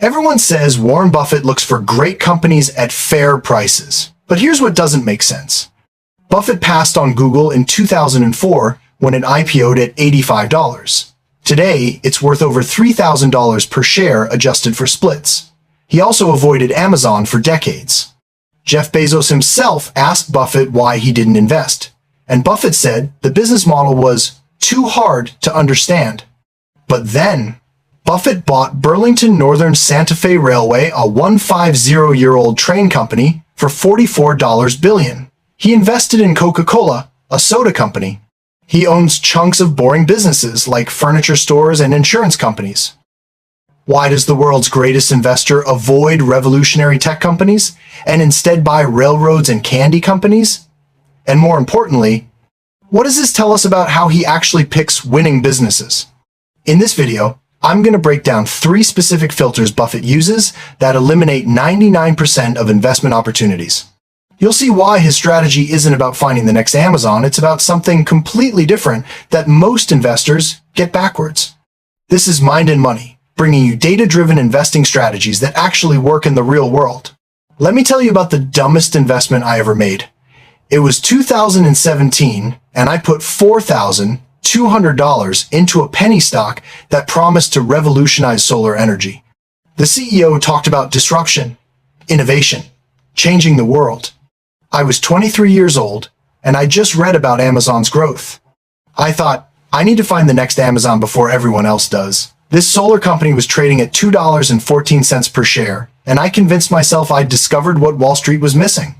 Everyone says Warren Buffett looks for great companies at fair prices. But here's what doesn't make sense. Buffett passed on Google in 2004 when it IPO'd at $85. Today, it's worth over $3,000 per share adjusted for splits. He also avoided Amazon for decades. Jeff Bezos himself asked Buffett why he didn't invest, and Buffett said the business model was too hard to understand. But then, Buffett bought Burlington Northern Santa Fe Railway, a 150-year-old train company, for $44 billion. He invested in Coca-Cola, a soda company. He owns chunks of boring businesses like furniture stores and insurance companies. Why does the world's greatest investor avoid revolutionary tech companies and instead buy railroads and candy companies? And more importantly, what does this tell us about how he actually picks winning businesses? In this video, I'm going to break down 3 specific filters Buffett uses that eliminate 99% of investment opportunities. You'll see why his strategy isn't about finding the next Amazon, it's about something completely different that most investors get backwards. This is Mind and Money, bringing you data-driven investing strategies that actually work in the real world. Let me tell you about the dumbest investment I ever made. It was 2017, and I put $4,200 into a penny stock that promised to revolutionize solar energy. The CEO talked about disruption, innovation, changing the world. I was 23 years old, and I just read about Amazon's growth. I thought, I need to find the next Amazon before everyone else does. This solar company was trading at $2.14 per share, and I convinced myself I'd discovered what Wall Street was missing.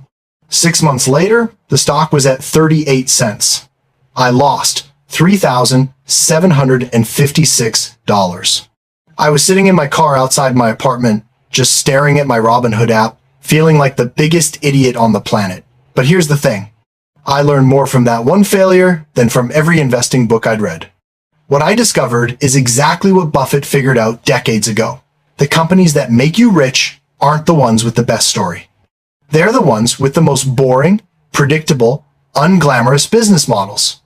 6 months later, the stock was at 38 cents. I lost $3,756. I was sitting in my car outside my apartment, just staring at my Robinhood app, feeling like the biggest idiot on the planet. But here's the thing. I learned more from that one failure than from every investing book I'd read. What I discovered is exactly what Buffett figured out decades ago. The companies that make you rich aren't the ones with the best story. They're the ones with the most boring, predictable, unglamorous business models.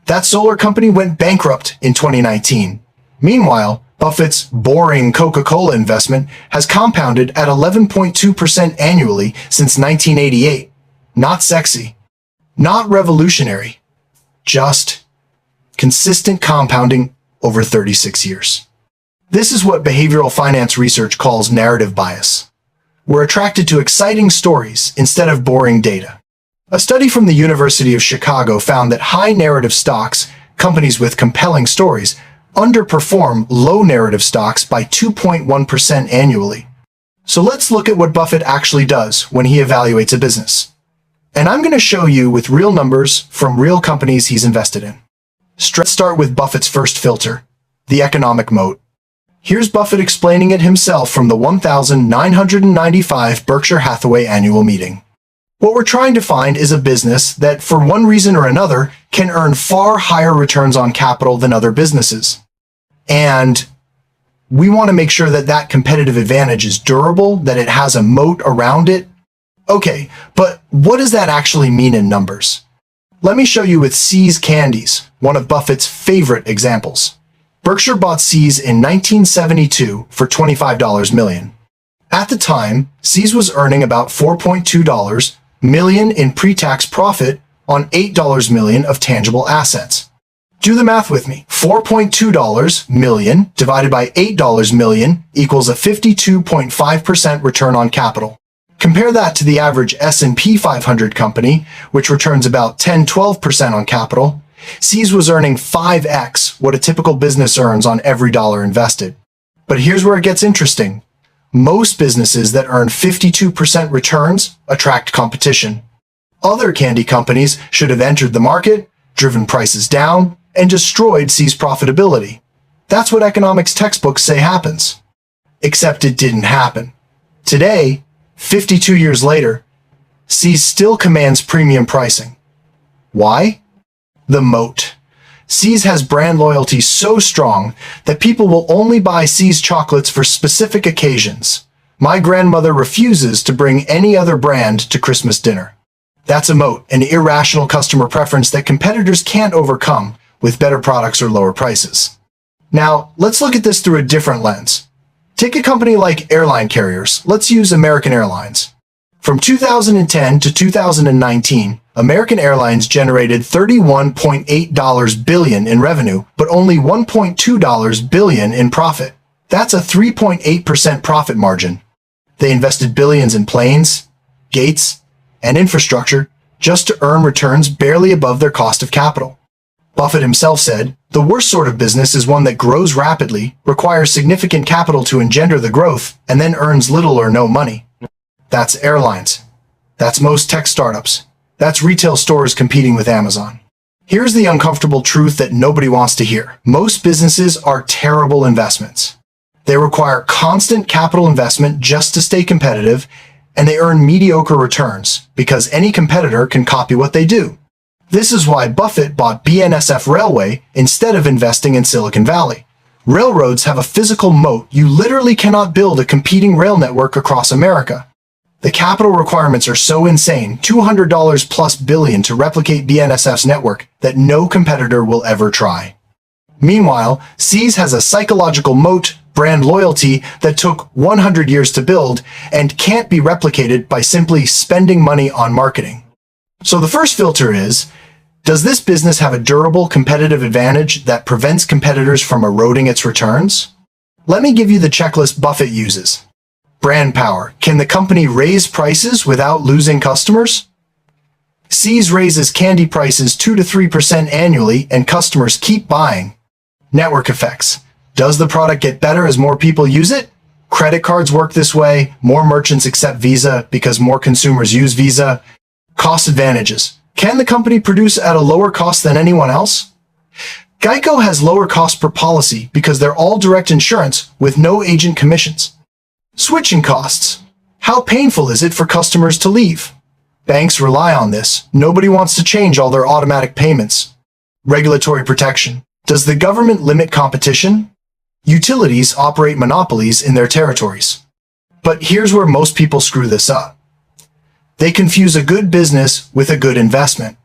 That solar company went bankrupt in 2019. Meanwhile, Buffett's boring Coca-Cola investment has compounded at 11.2% annually since 1988. Not sexy, not revolutionary, just consistent compounding over 36 years. This is what behavioral finance research calls narrative bias. We're attracted to exciting stories instead of boring data. A study from the University of Chicago found that high narrative stocks, companies with compelling stories, underperform low narrative stocks by 2.1% annually. So let's look at what Buffett actually does when he evaluates a business. And I'm going to show you with real numbers from real companies he's invested in. Let's start with Buffett's first filter, the economic moat. Here's Buffett explaining it himself from the 1995 Berkshire Hathaway annual meeting. What we're trying to find is a business that, for one reason or another, can earn far higher returns on capital than other businesses. And we want to make sure that that competitive advantage is durable, that it has a moat around it. Okay, but what does that actually mean in numbers? Let me show you with See's Candies, one of Buffett's favorite examples. Berkshire bought See's in 1972 for $25 million. At the time, See's was earning about $4.2 million in pre-tax profit on $8 million of tangible assets. Do the math with me. $4.2 million divided by $8 million equals a 52.5% return on capital. Compare that to the average S&P 500 company, which returns about 10-12% on capital. See's was earning 5x what a typical business earns on every dollar invested. But here's where it gets interesting. Most businesses that earn 52% returns attract competition. Other candy companies should have entered the market, driven prices down, and destroyed See's profitability. That's what economics textbooks say happens. Except it didn't happen. Today, 52 years later, See's still commands premium pricing. Why? The moat. See's has brand loyalty so strong that people will only buy See's chocolates for specific occasions. My grandmother refuses to bring any other brand to Christmas dinner. That's a moat, an irrational customer preference that competitors can't overcome with better products or lower prices. Now, let's look at this through a different lens. Take a company like airline carriers. Let's use American Airlines. From 2010 to 2019, American Airlines generated $31.8 billion in revenue, but only $1.2 billion in profit. That's a 3.8% profit margin. They invested billions in planes, gates, and infrastructure just to earn returns barely above their cost of capital. Buffett himself said, "The worst sort of business is one that grows rapidly, requires significant capital to engender the growth, and then earns little or no money." That's airlines. That's most tech startups. That's retail stores competing with Amazon. Here's the uncomfortable truth that nobody wants to hear. Most businesses are terrible investments. They require constant capital investment just to stay competitive, and they earn mediocre returns because any competitor can copy what they do. This is why Buffett bought BNSF Railway instead of investing in Silicon Valley. Railroads have a physical moat. You literally cannot build a competing rail network across America. The capital requirements are so insane, $200 plus billion to replicate BNSF's network, that no competitor will ever try. Meanwhile, Seas has a psychological moat, brand loyalty, that took 100 years to build and can't be replicated by simply spending money on marketing. So the first filter is, does this business have a durable competitive advantage that prevents competitors from eroding its returns? Let me give you the checklist Buffett uses. Brand power. Can the company raise prices without losing customers? Seas raises candy prices 2 to 3% annually and customers keep buying. Network effects. Does the product get better as more people use it? Credit cards work this way. More merchants accept Visa because more consumers use Visa. Cost advantages. Can the company produce at a lower cost than anyone else? Geico has lower cost per policy because they're all direct insurance with no agent commissions. Switching costs. How painful is it for customers to leave? Banks rely on this. Nobody wants to change all their automatic payments. Regulatory protection. Does the government limit competition? Utilities operate monopolies in their territories. But here's where most people screw this up. They confuse a good business with a good investment.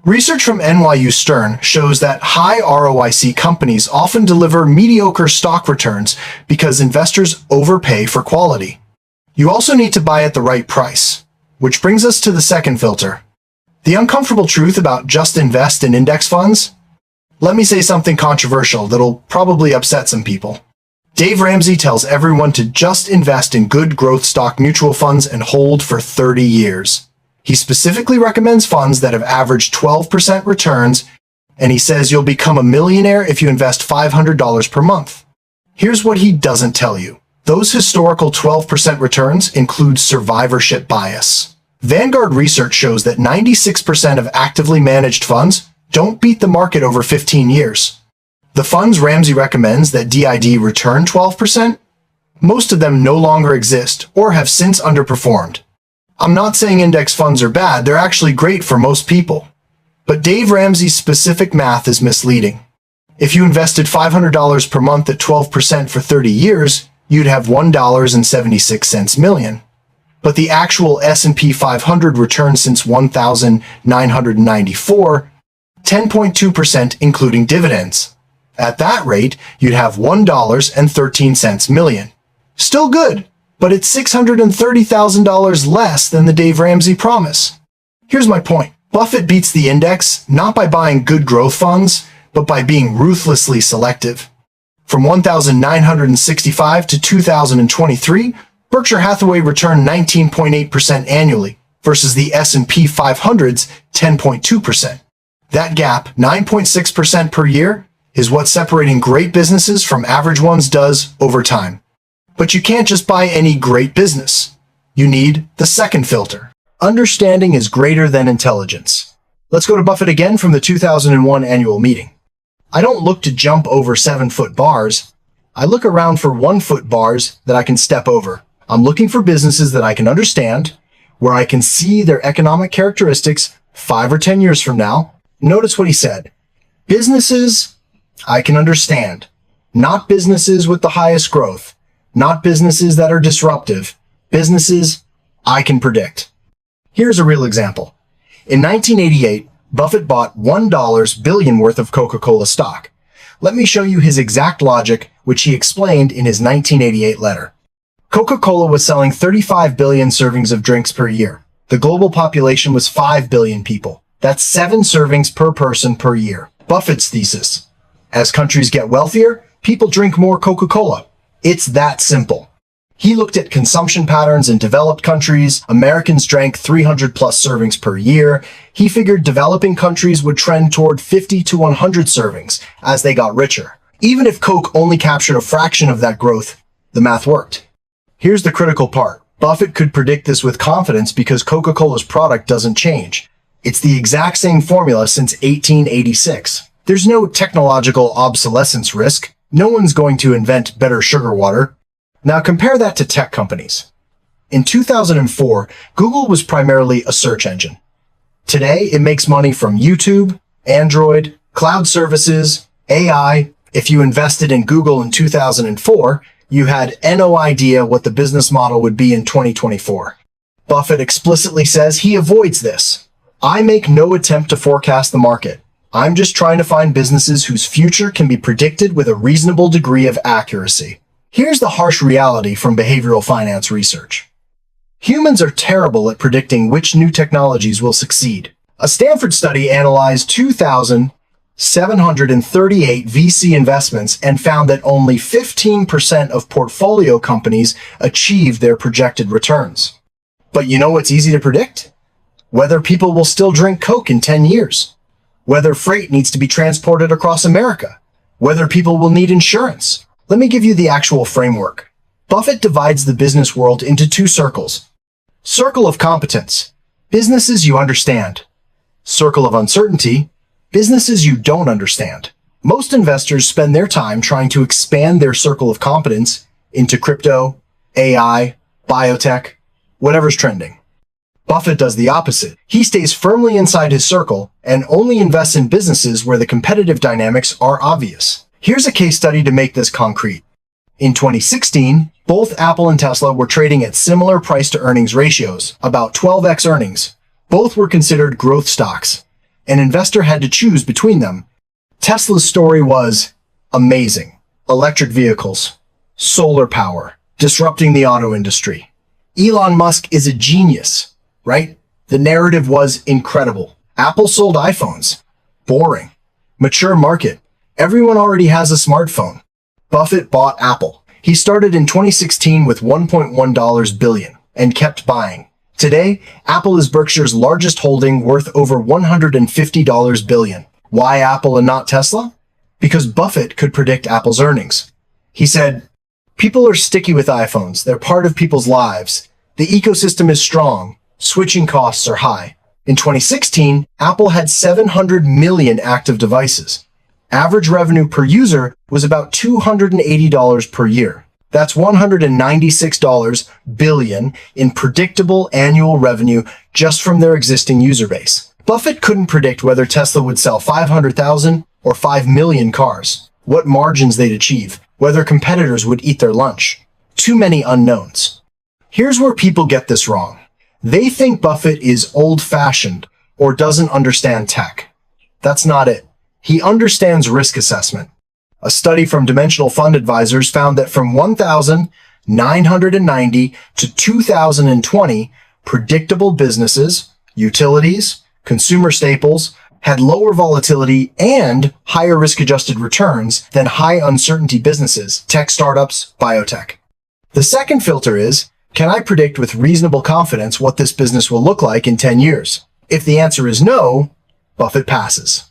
Research from NYU Stern shows that high ROIC companies often deliver mediocre stock returns because investors overpay for quality. You also need to buy at the right price, which brings us to the second filter. The uncomfortable truth about just invest in index funds? Let me say something controversial that'll probably upset some people. Dave Ramsey tells everyone to just invest in good growth stock mutual funds and hold for 30 years. He specifically recommends funds that have averaged 12% returns, and he says you'll become a millionaire if you invest $500 per month. Here's what he doesn't tell you. Those historical 12% returns include survivorship bias. Vanguard research shows that 96% of actively managed funds don't beat the market over 15 years. The funds Ramsey recommends that DID return 12%, most of them no longer exist or have since underperformed. I'm not saying index funds are bad, they're actually great for most people. But Dave Ramsey's specific math is misleading. If you invested $500 per month at 12% for 30 years, you'd have $1.76 million. But the actual S&P 500 return since 1994, 10.2% including dividends. At that rate, you'd have $1.13 million. Still good, but it's $630,000 less than the Dave Ramsey promise. Here's my point. Buffett beats the index not by buying good growth funds, but by being ruthlessly selective. From 1965 to 2023, Berkshire Hathaway returned 19.8% annually versus the S&P 500's 10.2%. That gap, 9.6% per year, is what separating great businesses from average ones does over time. But you can't just buy any great business. You need the second filter. Understanding is greater than intelligence. Let's go to Buffett again from the 2001 annual meeting. I don't look to jump over 7-foot bars. I look around for 1-foot bars that I can step over. I'm looking for businesses that I can understand, where I can see their economic characteristics 5 or 10 years from now. Notice what he said. Businesses I can understand, not businesses with the highest growth, not businesses that are disruptive, businesses I can predict. Here's a real example. In 1988, Buffett bought $1 billion worth of Coca-Cola stock. Let me show you his exact logic which he explained in his 1988 letter. Coca-Cola was selling 35 billion servings of drinks per year. The global population was 5 billion people. That's 7 servings per person per year. Buffett's thesis: as countries get wealthier, people drink more Coca-Cola. It's that simple. He looked at consumption patterns in developed countries. Americans drank 300 plus servings per year. He figured developing countries would trend toward 50 to 100 servings as they got richer. Even if Coke only captured a fraction of that growth, the math worked. Here's the critical part. Buffett could predict this with confidence because Coca-Cola's product doesn't change. It's the exact same formula since 1886. There's no technological obsolescence risk. No one's going to invent better sugar water. Now compare that to tech companies. In 2004, Google was primarily a search engine. Today, it makes money from YouTube, Android, cloud services, AI. If you invested in Google in 2004, you had no idea what the business model would be in 2024. Buffett explicitly says he avoids this. I make no attempt to forecast the market. I'm just trying to find businesses whose future can be predicted with a reasonable degree of accuracy. Here's the harsh reality from behavioral finance research. Humans are terrible at predicting which new technologies will succeed. A Stanford study analyzed 2,738 VC investments and found that only 15% of portfolio companies achieved their projected returns. But you know what's easy to predict? Whether people will still drink Coke in 10 years. Whether freight needs to be transported across America. Whether people will need insurance. Let me give you the actual framework. Buffett divides the business world into 2 circles. Circle of competence, businesses you understand. Circle of uncertainty, businesses you don't understand. Most investors spend their time trying to expand their circle of competence into crypto, AI, biotech, whatever's trending. Buffett does the opposite. He stays firmly inside his circle and only invests in businesses where the competitive dynamics are obvious. Here's a case study to make this concrete. In 2016, both Apple and Tesla were trading at similar price-to-earnings ratios, about 12x earnings. Both were considered growth stocks. An investor had to choose between them. Tesla's story was amazing. Electric vehicles, solar power, disrupting the auto industry. Elon Musk is a genius, right? The narrative was incredible. Apple sold iPhones. Boring. Mature market. Everyone already has a smartphone. Buffett bought Apple. He started in 2016 with $1.1 billion and kept buying. Today, Apple is Berkshire's largest holding, worth over $150 billion. Why Apple and not Tesla? Because Buffett could predict Apple's earnings. He said, "People are sticky with iPhones. They're part of people's lives. The ecosystem is strong. Switching costs are high." In 2016, Apple had 700 million active devices. Average revenue per user was about $280 per year. That's $196 billion in predictable annual revenue just from their existing user base. Buffett couldn't predict whether Tesla would sell 500,000 or 5 million cars, what margins they'd achieve, whether competitors would eat their lunch. Too many unknowns. Here's where people get this wrong. They think Buffett is old-fashioned or doesn't understand tech. That's not it. He understands risk assessment. A study from Dimensional Fund Advisors found that from 1990 to 2020, predictable businesses, utilities, consumer staples, had lower volatility and higher risk-adjusted returns than high-uncertainty businesses, tech startups, biotech. The second filter is, can I predict with reasonable confidence what this business will look like in 10 years? If the answer is no, Buffett passes.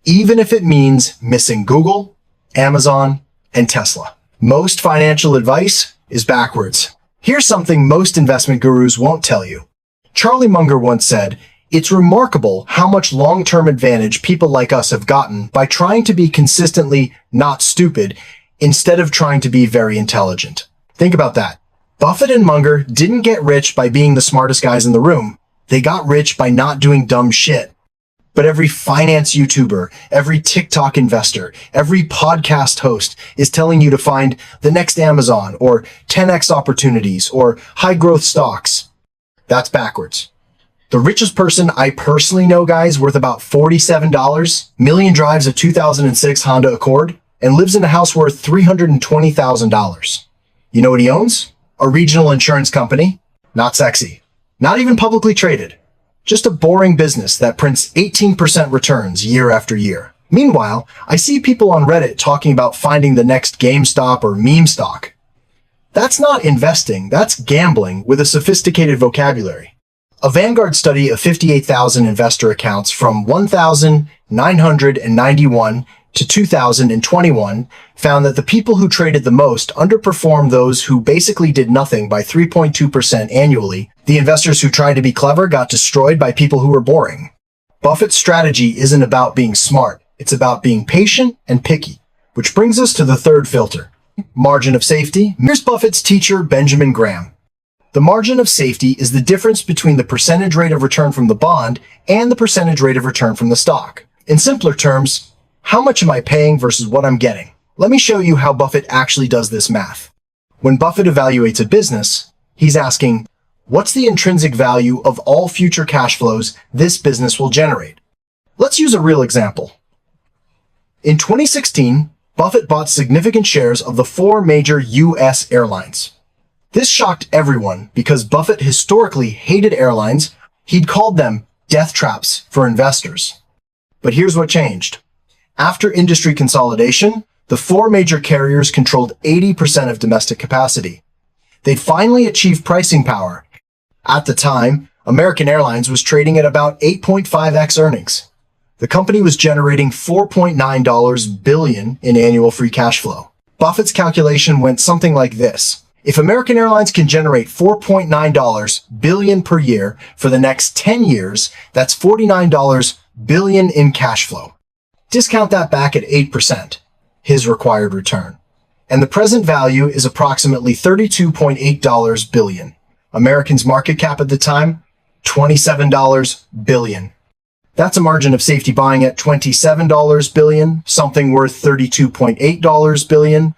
Even if it means missing Google, Amazon, and Tesla. Most financial advice is backwards. Here's something most investment gurus won't tell you. Charlie Munger once said, "It's remarkable how much long-term advantage people like us have gotten by trying to be consistently not stupid instead of trying to be very intelligent." Think about that. Buffett and Munger didn't get rich by being the smartest guys in the room. They got rich by not doing dumb shit. But every finance YouTuber, every TikTok investor, every podcast host is telling you to find the next Amazon or 10x opportunities or high growth stocks. That's backwards. The richest person I personally know, guys, worth about $47 million, drives a 2006 Honda Accord and lives in a house worth $320,000. You know what he owns? A regional insurance company. Not sexy. Not even publicly traded. Just a boring business that prints 18% returns year after year. Meanwhile, I see people on Reddit talking about finding the next GameStop or meme stock. That's not investing, that's gambling with a sophisticated vocabulary. A Vanguard study of 58,000 investor accounts from 1,991 to 2021 found that the people who traded the most underperformed those who basically did nothing by 3.2% annually. The investors who tried to be clever got destroyed by people who were boring. Buffett's strategy isn't about being smart. It's about being patient and picky, which brings us to the third filter, margin of safety. Here's Buffett's teacher, Benjamin Graham. The margin of safety is the difference between the percentage rate of return from the bond and the percentage rate of return from the stock. In simpler terms, how much am I paying versus what I'm getting? Let me show you how Buffett actually does this math. When Buffett evaluates a business, he's asking, what's the intrinsic value of all future cash flows this business will generate? Let's use a real example. In 2016, Buffett bought significant shares of the 4 major U.S. airlines. This shocked everyone because Buffett historically hated airlines. He'd called them death traps for investors. But here's what changed. After industry consolidation, the 4 major carriers controlled 80% of domestic capacity. They'd finally achieved pricing power. At the time, American Airlines was trading at about 8.5x earnings. The company was generating $4.9 billion in annual free cash flow. Buffett's calculation went something like this. If American Airlines can generate $4.9 billion per year for the next 10 years, that's $49 billion in cash flow. Discount that back at 8%, his required return. And the present value is approximately $32.8 billion. Americans' market cap at the time, $27 billion. That's a margin of safety buying at $27 billion, something worth $32.8 billion.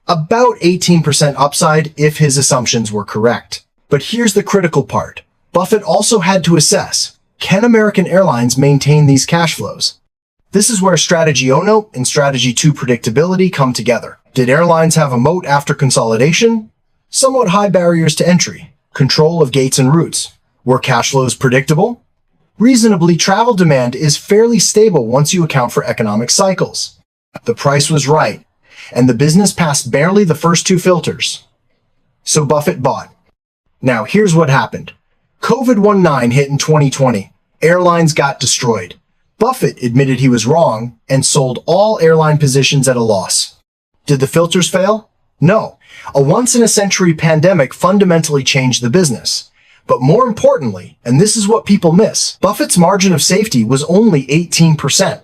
About 18% upside if his assumptions were correct. But here's the critical part. Buffett also had to assess, can American Airlines maintain these cash flows? This is where strategy 0 and strategy 2 predictability come together. Did airlines have a moat after consolidation? Somewhat high barriers to entry. Control of gates and routes. Were cash flows predictable? Reasonably, travel demand is fairly stable once you account for economic cycles. The price was right, and the business passed barely the first 2 filters. So Buffett bought. Now here's what happened. COVID-19 hit in 2020. Airlines got destroyed. Buffett admitted he was wrong and sold all airline positions at a loss. Did the filters fail? No. A once-in-a-century pandemic fundamentally changed the business. But more importantly, and this is what people miss, Buffett's margin of safety was only 18%.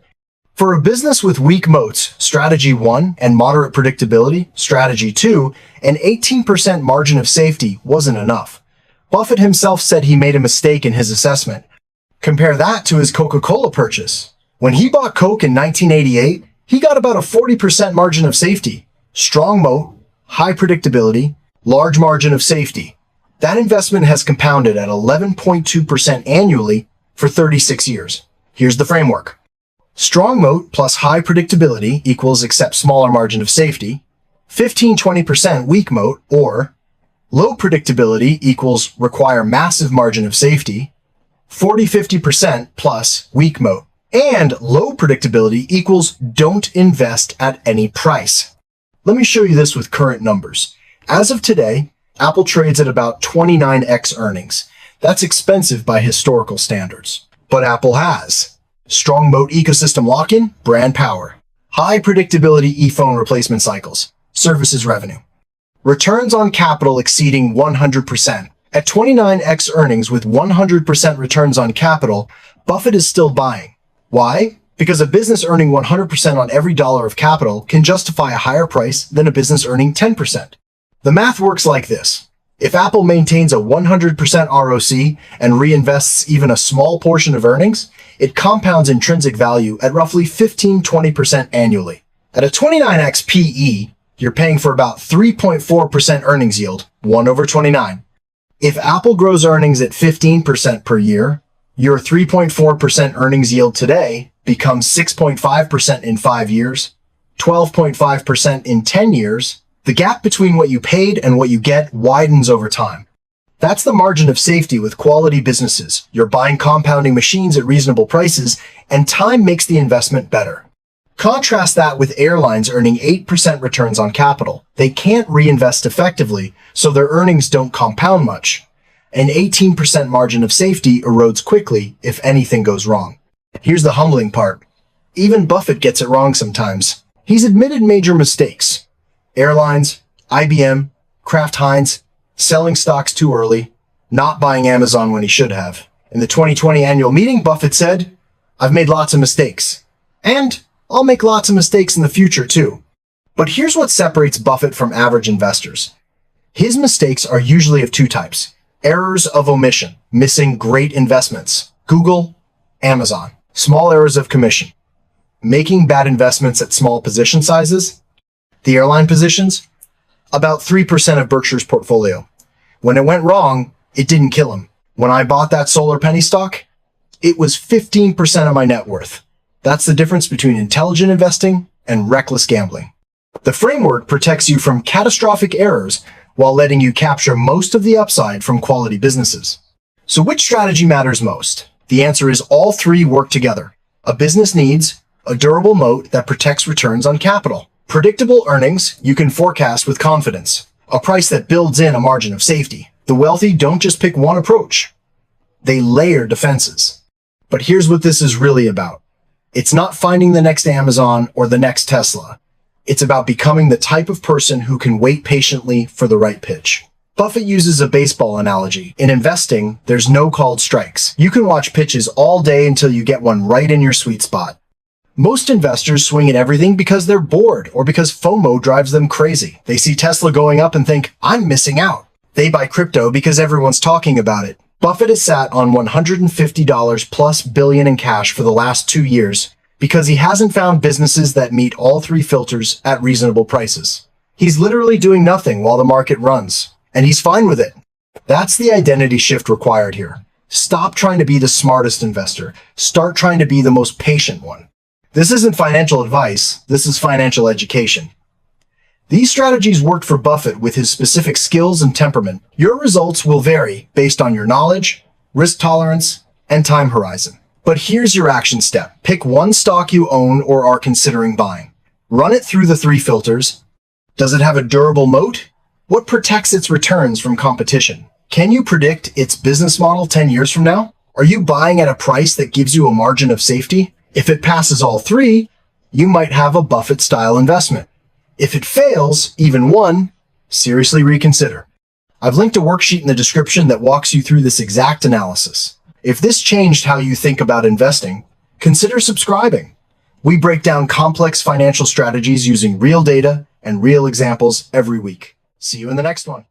For a business with weak moats, strategy 1, and moderate predictability, strategy 2, an 18% margin of safety wasn't enough. Buffett himself said he made a mistake in his assessment. Compare that to his Coca-Cola purchase. When he bought Coke in 1988, he got about a 40% margin of safety. Strong moat, high predictability, large margin of safety. That investment has compounded at 11.2% annually for 36 years. Here's the framework. Strong moat plus high predictability equals accept smaller margin of safety. 15-20% weak moat or low predictability equals require massive margin of safety. 40-50% plus weak moat. And low predictability equals don't invest at any price. Let me show you this with current numbers. As of today, Apple trades at about 29x earnings. That's expensive by historical standards. But Apple has strong moat ecosystem lock-in, brand power, high predictability ePhone replacement cycles, services revenue, returns on capital exceeding 100%. At 29x earnings with 100% returns on capital, Buffett is still buying. Why? Because a business earning 100% on every dollar of capital can justify a higher price than a business earning 10%. The math works like this. If Apple maintains a 100% ROC and reinvests even a small portion of earnings, it compounds intrinsic value at roughly 15-20% annually. At a 29x PE, you're paying for about 3.4% earnings yield, 1/29. If Apple grows earnings at 15% per year, your 3.4% earnings yield today becomes 6.5% in 5 years, 12.5% in 10 years, the gap between what you paid and what you get widens over time. That's the margin of safety with quality businesses. You're buying compounding machines at reasonable prices, and time makes the investment better. Contrast that with airlines earning 8% returns on capital. They can't reinvest effectively, so their earnings don't compound much. An 18% margin of safety erodes quickly if anything goes wrong. Here's the humbling part. Even Buffett gets it wrong sometimes. He's admitted major mistakes. Airlines, IBM, Kraft Heinz, selling stocks too early, not buying Amazon when he should have. In the 2020 annual meeting, Buffett said, "I've made lots of mistakes. And I'll make lots of mistakes in the future too." But here's what separates Buffett from average investors. His mistakes are usually of two types. Errors of omission, missing great investments. Google, Amazon. Small errors of commission. Making bad investments at small position sizes. The airline positions, about 3% of Berkshire's portfolio. When it went wrong, it didn't kill him. When I bought that solar penny stock, it was 15% of my net worth. That's the difference between intelligent investing and reckless gambling. The framework protects you from catastrophic errors while letting you capture most of the upside from quality businesses. So which strategy matters most? The answer is all three work together. A business needs a durable moat that protects returns on capital. Predictable earnings you can forecast with confidence. A price that builds in a margin of safety. The wealthy don't just pick one approach. They layer defenses. But here's what this is really about. It's not finding the next Amazon or the next Tesla. It's about becoming the type of person who can wait patiently for the right pitch. Buffett uses a baseball analogy. In investing, there's no called strikes. You can watch pitches all day until you get one right in your sweet spot. Most investors swing at everything because they're bored or because FOMO drives them crazy. They see Tesla going up and think, "I'm missing out." They buy crypto because everyone's talking about it. Buffett has sat on $150 plus billion in cash for the last 2 years because he hasn't found businesses that meet all three filters at reasonable prices. He's literally doing nothing while the market runs, and he's fine with it. That's the identity shift required here. Stop trying to be the smartest investor. Start trying to be the most patient one. This isn't financial advice. This is financial education. These strategies worked for Buffett with his specific skills and temperament. Your results will vary based on your knowledge, risk tolerance, and time horizon. But here's your action step. Pick one stock you own or are considering buying. Run it through the three filters. Does it have a durable moat? What protects its returns from competition? Can you predict its business model 10 years from now? Are you buying at a price that gives you a margin of safety? If it passes all three, you might have a Buffett-style investment. If it fails, even one, seriously reconsider. I've linked a worksheet in the description that walks you through this exact analysis. If this changed how you think about investing, consider subscribing. We break down complex financial strategies using real data and real examples every week. See you in the next one.